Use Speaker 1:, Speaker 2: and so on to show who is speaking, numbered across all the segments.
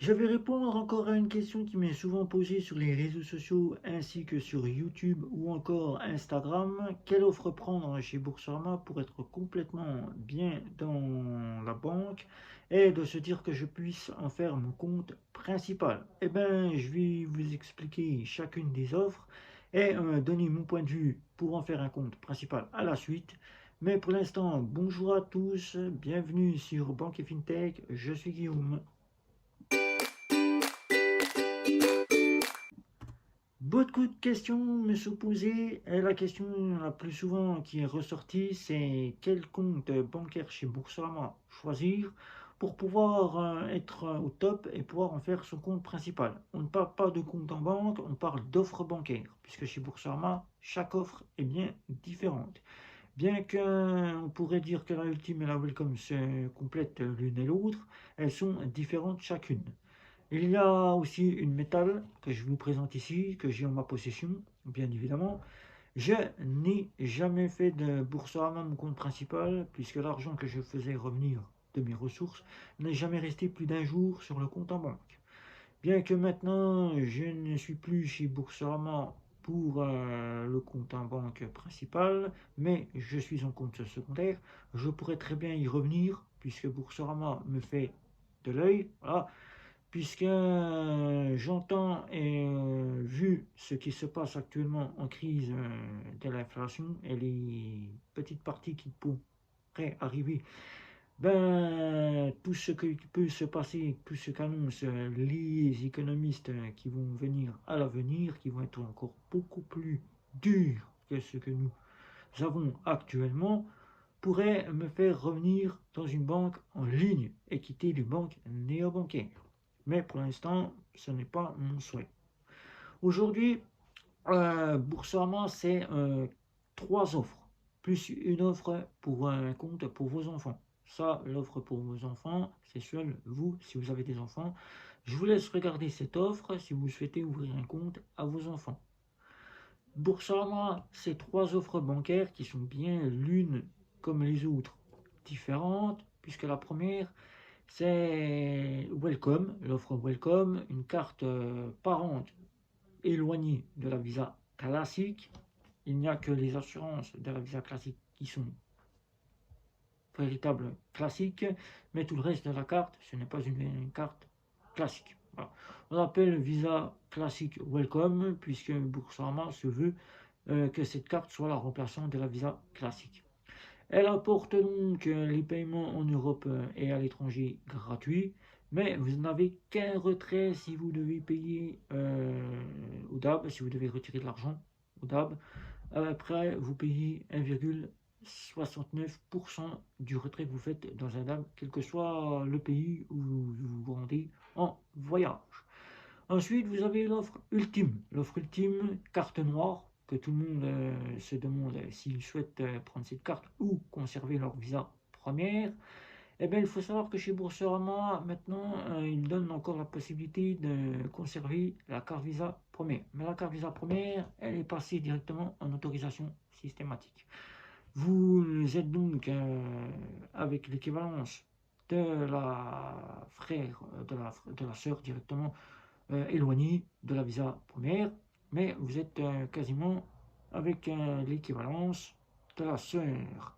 Speaker 1: Je vais répondre encore à une question qui m'est souvent posée sur les réseaux sociaux ainsi que sur YouTube ou encore Instagram. Quelle offre prendre chez Boursorama pour être complètement bien dans la banque et de se dire que je puisse en faire mon compte principal? Eh bien, je vais vous expliquer chacune des offres et donner mon point de vue pour en faire un compte principal à la suite. Mais pour l'instant, bonjour à tous, bienvenue sur Banque et FinTech, je suis Guillaume. Beaucoup de questions me sont posées et la question la plus souvent qui est ressortie, c'est quel compte bancaire chez Boursorama choisir pour pouvoir être au top et pouvoir en faire son compte principal. On ne parle pas de compte en banque, on parle d'offres bancaires, puisque chez Boursorama, chaque offre est bien différente. Bien qu'on pourrait dire que la Ultime et la Welcome se complètent l'une et l'autre, elles sont différentes chacune. Il y a aussi une métal que je vous présente ici, que j'ai en ma possession, bien évidemment. Je n'ai jamais fait de Boursorama mon compte principal, puisque l'argent que je faisais revenir de mes ressources n'est jamais resté plus d'un jour sur le compte en banque. Bien que maintenant je ne suis plus chez Boursorama pour le compte en banque principal, mais je suis en compte secondaire, je pourrais très bien y revenir, puisque Boursorama me fait de l'œil. Voilà, puisque j'entends et vu ce qui se passe actuellement en crise de l'inflation et les petites parties qui pourraient arriver, ben, tout ce qui peut se passer, tout ce qu'annoncent les économistes qui vont venir à l'avenir, qui vont être encore beaucoup plus durs que ce que nous avons actuellement, pourrait me faire revenir dans une banque en ligne et quitter les banques néobancaires. Mais pour l'instant, ce n'est pas mon souhait. Aujourd'hui, Boursorama, c'est trois offres, plus une offre pour un compte pour vos enfants. Ça, l'offre pour vos enfants, c'est seul vous, si vous avez des enfants. Je vous laisse regarder cette offre si vous souhaitez ouvrir un compte à vos enfants. Boursorama, c'est trois offres bancaires qui sont bien l'une comme les autres différentes, puisque la première, c'est Welcome, l'offre Welcome, une carte parente éloignée de la Visa classique. Il n'y a que les assurances de la Visa classique qui sont véritables classiques, mais tout le reste de la carte, ce n'est pas une carte classique. Voilà. On appelle Visa classique Welcome, puisque Boursorama se veut que cette carte soit la remplaçante de la Visa classique. Elle apporte donc les paiements en Europe et à l'étranger gratuits, mais vous n'avez qu'un retrait si vous devez payer au DAB, si vous devez retirer de l'argent au DAB. Après, vous payez 1,69% du retrait que vous faites dans un DAB, quel que soit le pays où vous vous rendez en voyage. Ensuite, vous avez l'offre ultime. L'offre ultime, carte noire, que tout le monde se demande s'ils souhaitent prendre cette carte ou conserver leur visa première. Eh bien, il faut savoir que chez Boursorama, maintenant, ils donnent encore la possibilité de conserver la carte Visa première. Mais la carte Visa première, elle est passée directement en autorisation systématique. Vous êtes donc avec l'équivalence de la frère, de la sœur directement éloignée de la Visa première, mais vous êtes quasiment avec l'équivalence de la sœur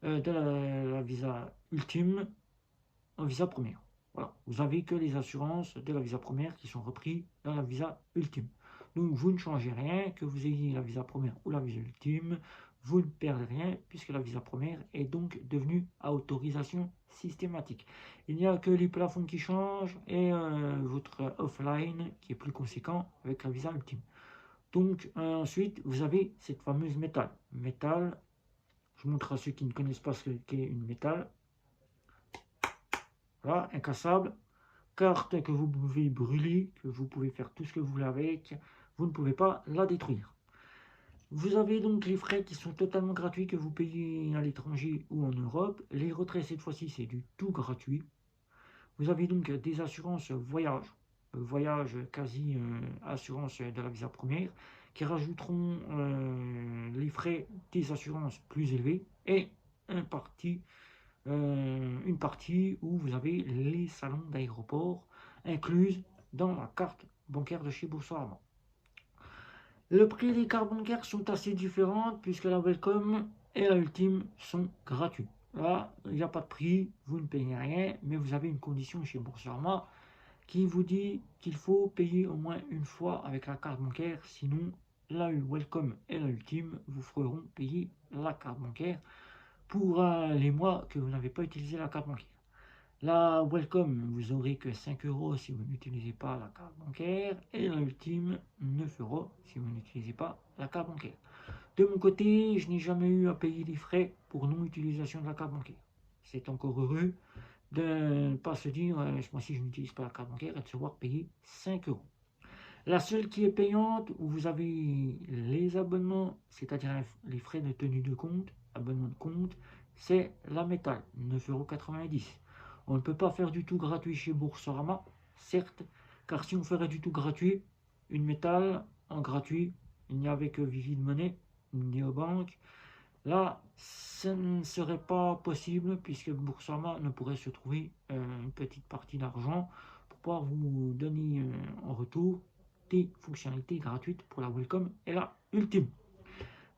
Speaker 1: de la Visa ultime en Visa première. Voilà, vous n'avez que les assurances de la Visa première qui sont reprises dans la Visa ultime. Donc vous ne changez rien, que vous ayez la Visa première ou la Visa ultime, vous ne perdez rien puisque la Visa première est donc devenue à autorisation systématique. Il n'y a que les plafonds qui changent et votre offline qui est plus conséquent avec la Visa ultime. Donc ensuite, vous avez cette fameuse métal. Métal, je montre à ceux qui ne connaissent pas ce qu'est une métal. Voilà, incassable. Carte que vous pouvez brûler, que vous pouvez faire tout ce que vous voulez avec. Vous ne pouvez pas la détruire. Vous avez donc les frais qui sont totalement gratuits que vous payez à l'étranger ou en Europe. Les retraits, cette fois-ci, c'est du tout gratuit. Vous avez donc des assurances voyage, voyage quasi assurance de la Visa première, qui rajouteront les frais des assurances plus élevés et un parti une partie où vous avez les salons d'aéroport incluses dans la carte bancaire de chez Boursorama. Le prix des cartes bancaires sont assez différentes puisque la Welcome et la Ultime sont gratuits. Là, il n'y a pas de prix, vous ne payez rien, mais vous avez une condition chez Boursorama qui vous dit qu'il faut payer au moins une fois avec la carte bancaire, sinon la Welcome et la Ultime vous feront payer la carte bancaire pour les mois que vous n'avez pas utilisé la carte bancaire. La Welcome, vous n'aurez que 5 euros si vous n'utilisez pas la carte bancaire et la Ultime 9 euros si vous n'utilisez pas la carte bancaire. De mon côté, je n'ai jamais eu à payer des frais pour non-utilisation de la carte bancaire. C'est encore heureux de ne pas se dire ce mois-ci je n'utilise pas la carte bancaire et de se voir payer 5 euros. La seule qui est payante, où vous avez les abonnements, c'est-à-dire les frais de tenue de compte, abonnement de compte, c'est la métal, 9,90 €. On ne peut pas faire du tout gratuit chez Boursorama, certes, car si on ferait du tout gratuit, une métal en gratuit, il n'y avait que Vivid Money, Néobank. Là, ce ne serait pas possible puisque Boursorama ne pourrait se trouver une petite partie d'argent pour pouvoir vous donner en retour des fonctionnalités gratuites pour la Welcome et la Ultime.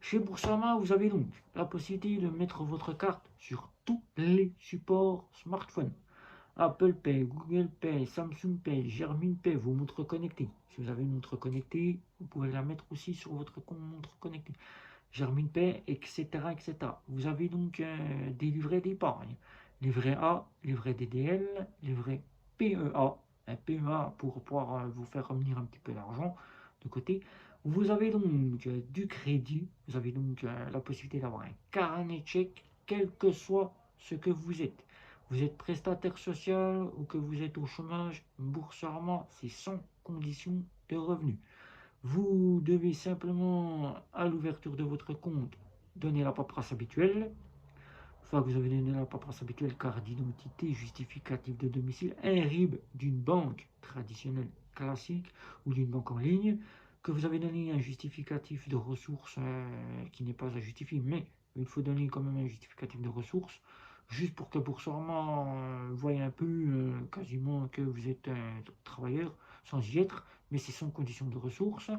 Speaker 1: Chez Boursorama, vous avez donc la possibilité de mettre votre carte sur tous les supports smartphones. Apple Pay, Google Pay, Samsung Pay, Germine Pay, vos montres connectées. Si vous avez une montre connectée, vous pouvez la mettre aussi sur votre montre connectée. Germine Pay, etc., etc. Vous avez donc des livrets d'épargne. Livret A, livret DDL, livret PEA. Un PEA pour pouvoir vous faire revenir un petit peu d'argent de côté. Vous avez donc du crédit. Vous avez donc la possibilité d'avoir un carnet de chèques, quel que soit ce que vous êtes. Vous êtes prestataire social ou que vous êtes au chômage, Boursorama, c'est sans condition de revenu. Vous devez simplement, à l'ouverture de votre compte, donner la paperasse habituelle. Une fois que vous avez donné la paperasse habituelle, carte d'identité, justificatif de domicile, un RIB d'une banque traditionnelle classique ou d'une banque en ligne, que vous avez donné un justificatif de ressources qui n'est pas à justifier, mais il faut donner quand même un justificatif de ressources, juste pour que Boursorama voie un peu quasiment que vous êtes un travailleur, sans y être, mais c'est sans condition de ressources.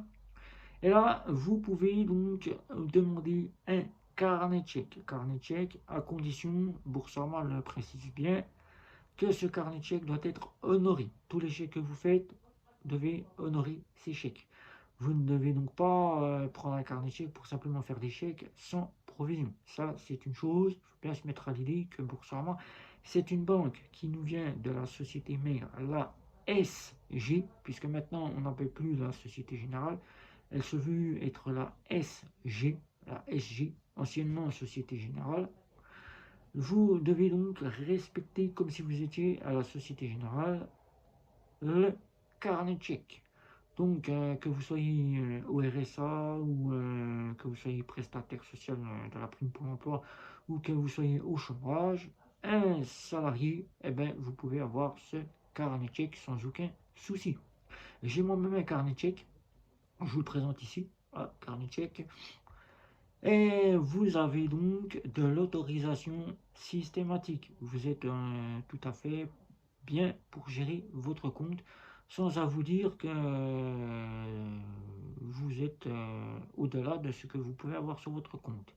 Speaker 1: Et là, vous pouvez donc demander un carnet de chèques. Carnet de chèques à condition, Boursorama le précise bien, que ce carnet de chèques doit être honoré. Tous les chèques que vous faites, devez honorer ces chèques. Vous ne devez donc pas prendre un carnet de chèques pour simplement faire des chèques sans provision. Ça, c'est une chose. Il faut bien se mettre à l'idée que Boursorama, c'est une banque qui nous vient de la société mère, la SG, puisque maintenant on n'appelle plus la Société Générale. Elle se veut être la SG, anciennement Société Générale. Vous devez donc respecter, comme si vous étiez à la Société Générale, le carnet de chèques. Donc, que vous soyez au RSA ou que vous soyez prestataire social de la prime pour l'emploi ou que vous soyez au chômage, un salarié, eh ben, vous pouvez avoir ce carnet de chèques sans aucun souci. J'ai moi-même un carnet de chèques, je vous le présente ici, carnet de chèques. Et vous avez donc de l'autorisation systématique. Vous êtes tout à fait bien pour gérer votre compte sans à vous dire que vous êtes au-delà de ce que vous pouvez avoir sur votre compte.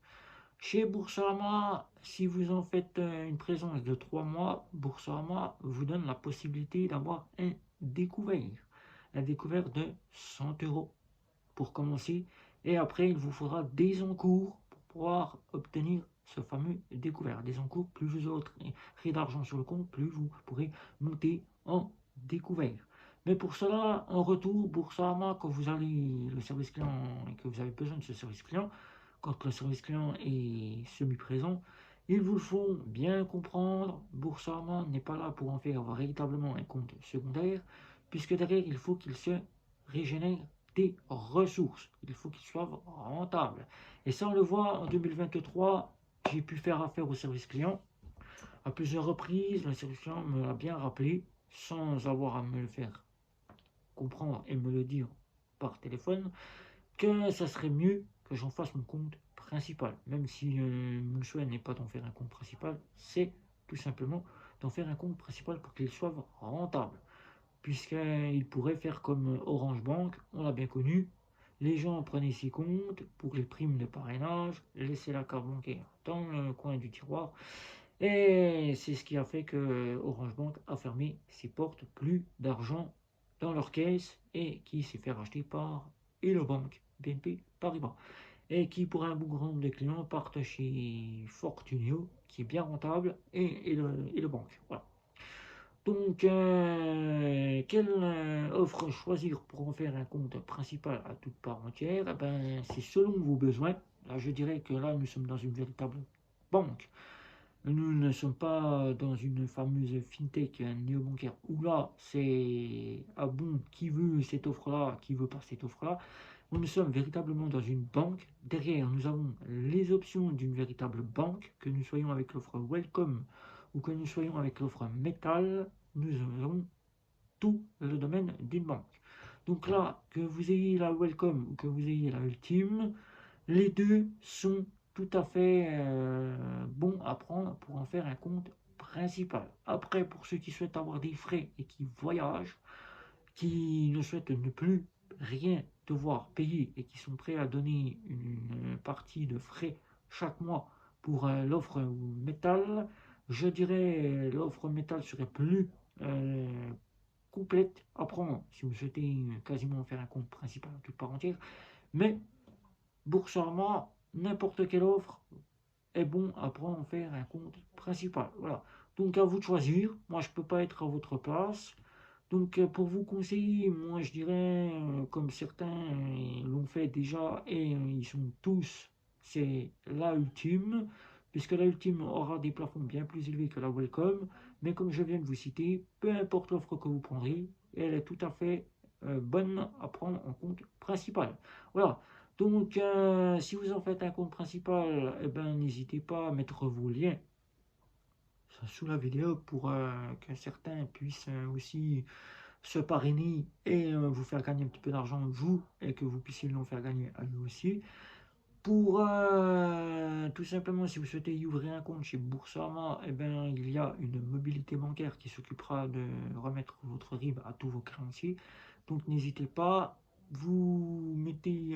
Speaker 1: Chez Boursorama, si vous en faites une présence de 3 mois, Boursorama vous donne la possibilité d'avoir un découvert. Un découvert de 100 euros pour commencer. Et après, il vous faudra des encours pour pouvoir obtenir ce fameux découvert. Des encours, plus vous aurez d'argent sur le compte, plus vous pourrez monter en découvert. Mais pour cela, en retour, Boursorama, quand vous allez le service client et que vous avez besoin de ce service client, quand le service client est semi-présent, ils vous le font bien comprendre. Boursorama n'est pas là pour en faire véritablement un compte secondaire, puisque derrière, il faut qu'il se régénère des ressources. Il faut qu'il soit rentable. Et ça, on le voit en 2023, j'ai pu faire affaire au service client à plusieurs reprises. Le service client me l'a bien rappelé, sans avoir à me le faire comprendre et me le dire par téléphone, que ça serait mieux que j'en fasse mon compte principal. Même si mon souhait n'est pas d'en faire un compte principal, c'est tout simplement, d'en faire un compte principal pour qu'il soit rentable. Puisqu'il pourrait faire comme Orange Bank, on l'a bien connu, les gens prenaient ses comptes pour les primes de parrainage, laissaient la carte bancaire dans le coin du tiroir, et c'est ce qui a fait que Orange Bank a fermé ses portes, plus d'argent dans leur caisse, et qui s'est fait racheter par Hello Bank, BNP Paribas, et qui pour un bon nombre de clients partent chez Fortunio, qui est bien rentable, et le Bank. Voilà. Donc, quelle offre choisir pour en faire un compte principal à toute part entière? Eh ben, c'est selon vos besoins. Là, je dirais que là, nous sommes dans une véritable banque. Nous ne sommes pas dans une fameuse fintech néo-bancaire où là, c'est à bon qui veut cette offre-là, qui veut pas cette offre-là. Nous sommes véritablement dans une banque. Derrière, nous avons les options d'une véritable banque, que nous soyons avec l'offre Welcome ou que nous soyons avec l'offre Metal, nous avons tout le domaine d'une banque. Donc là, que vous ayez la Welcome ou que vous ayez la Ultime, les deux sont tout à fait bons à prendre pour en faire un compte principal. Après, pour ceux qui souhaitent avoir des frais et qui voyagent, qui ne souhaitent ne plus rien devoir payer et qui sont prêts à donner une partie de frais chaque mois pour l'offre métal, je dirais l'offre métal serait plus euh, complète à prendre si vous souhaitez quasiment faire un compte principal à toute part entière. Mais Boursorama, n'importe quelle offre est bon à prendre en faire un compte principal. Voilà. Donc à vous de choisir. Moi je peux pas être à votre place. Donc pour vous conseiller, moi je dirais, comme certains l'ont fait déjà, et ils sont tous, c'est la Ultime, puisque la Ultime aura des plafonds bien plus élevés que la Welcome, mais comme je viens de vous citer, peu importe l'offre que vous prendrez, elle est tout à fait bonne à prendre en compte principal. Voilà. Donc si vous en faites un compte principal, eh ben, n'hésitez pas à mettre vos liens sous la vidéo pour que certains puissent aussi se parrainer et vous faire gagner un petit peu d'argent vous et que vous puissiez l'en faire gagner à lui aussi. Pour tout simplement, si vous souhaitez y ouvrir un compte chez Boursorama, eh ben, il y a une mobilité bancaire qui s'occupera de remettre votre RIB à tous vos créanciers. Donc n'hésitez pas, vous mettez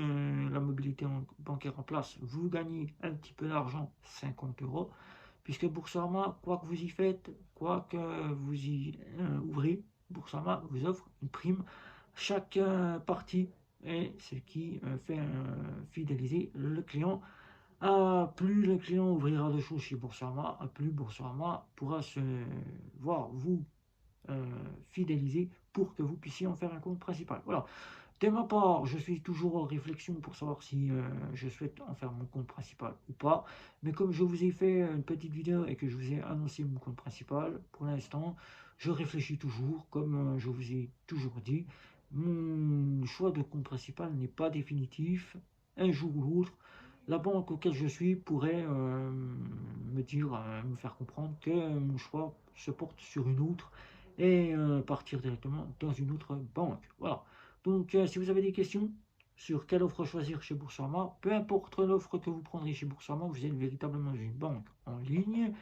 Speaker 1: la mobilité bancaire en place, vous gagnez un petit peu d'argent, 50 euros, puisque Boursorama, quoi que vous y faites, quoi que vous y ouvrez, Boursorama vous offre une prime chaque partie, et ce qui fait fidéliser le client. Plus le client ouvrira de choses chez Boursorama, plus Boursorama pourra se voir vous fidéliser pour que vous puissiez en faire un compte principal. Voilà. De ma part, je suis toujours en réflexion pour savoir si je souhaite en faire mon compte principal ou pas. Mais comme je vous ai fait une petite vidéo et que je vous ai annoncé mon compte principal, pour l'instant, je réfléchis toujours, comme je vous ai toujours dit. Mon choix de compte principal n'est pas définitif. Un jour ou l'autre, la banque auquel je suis pourrait me dire, me faire comprendre que mon choix se porte sur une autre et partir directement dans une autre banque. Voilà. Donc, si vous avez des questions sur quelle offre choisir chez Boursorama, peu importe l'offre que vous prendrez chez Boursorama, vous êtes véritablement une banque en ligne.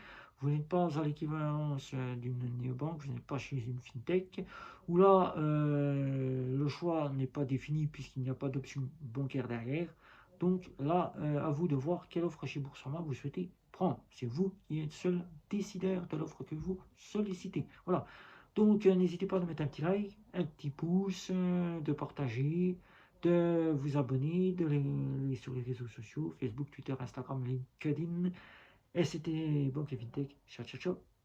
Speaker 1: Vous n'êtes pas à l'équivalence d'une néobanque, vous n'êtes pas chez une fintech, où là, le choix n'est pas défini puisqu'il n'y a pas d'option bancaire derrière. Donc là, à vous de voir quelle offre chez Boursorama vous souhaitez prendre. C'est vous qui êtes seul décideur de l'offre que vous sollicitez. Voilà. Donc n'hésitez pas à mettre un petit like, un petit pouce, de partager, de vous abonner, sur les réseaux sociaux, Facebook, Twitter, Instagram, LinkedIn. Et c'était Banque et Fintech. Ciao, ciao, ciao.